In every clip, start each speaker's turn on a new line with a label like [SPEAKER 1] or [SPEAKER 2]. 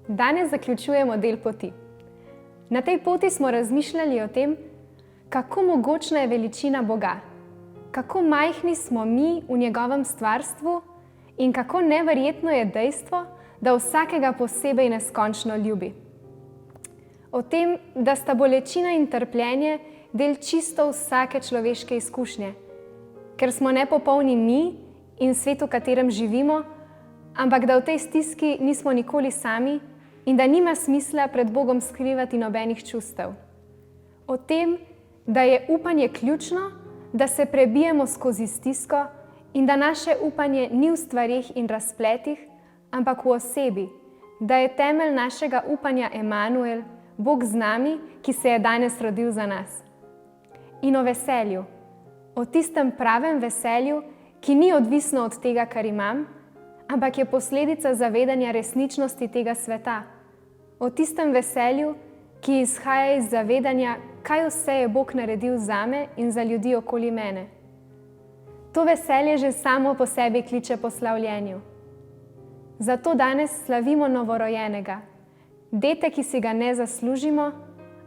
[SPEAKER 1] Danes zaključujemo del poti. Na tej poti smo razmišljali o tem, kako mogočna je veličina Boga, kako majhni smo mi v njegovem stvarstvu in kako neverjetno je dejstvo, da vsakega posebej neskončno ljubi. O tem, da sta bolečina in trpljenje del čisto vsake človeške izkušnje, ker smo nepopolni mi in svet, v katerem živimo, ampak da v tej stiski nismo nikoli sami in da nima smisla pred Bogom skrivati nobenih čustev. O tem, da je upanje ključno, da se prebijemo skozi stisko in da naše upanje ni v stvareh in razpletih, ampak v osebi, da je temelj našega upanja Emanuel, Bog z nami, ki se je danes rodil za nas. In o veselju, o tistem pravem veselju, ki ni odvisno od tega, kar imam, ampak je posledica zavedanja resničnosti tega sveta. O tistem veselju, ki izhaja iz zavedanja, kaj vse je Bog naredil zame in za ljudi okoli mene. To veselje že samo po sebi kliče po slavljenju. Zato danes slavimo novorojenega, dete, ki si ga ne zaslužimo,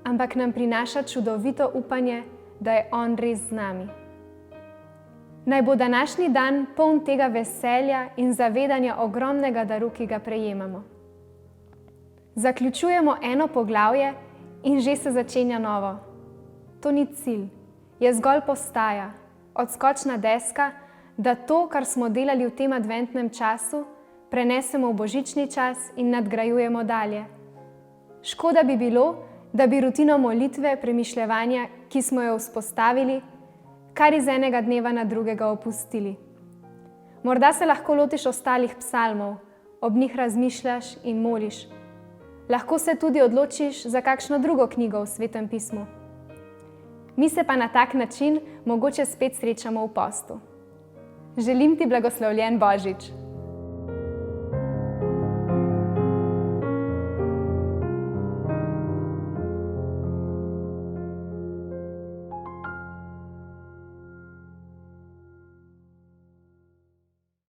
[SPEAKER 1] ampak nam prinaša čudovito upanje, da je on res z nami. Naj bo današnji dan poln tega veselja in zavedanja ogromnega daru, ki ga prejemamo. Zaključujemo eno poglavje in že se začenja novo. To ni cilj, je zgolj postaja, odskočna deska, da to, kar smo delali v tem adventnem času, prenesemo v božični čas in nadgrajujemo dalje. Škoda bi bilo, da bi rutino molitve, premišljevanja, ki smo jo vzpostavili, kar iz enega dneva na drugega opustili. Morda se lahko lotiš ostalih psalmov, ob njih razmišljaš in moliš. Lahko se tudi odločiš za kakšno drugo knjigo v Svetem pismu. Mi se pa na tak način mogoče spet srečamo v postu. Želim ti blagoslovljen Božič!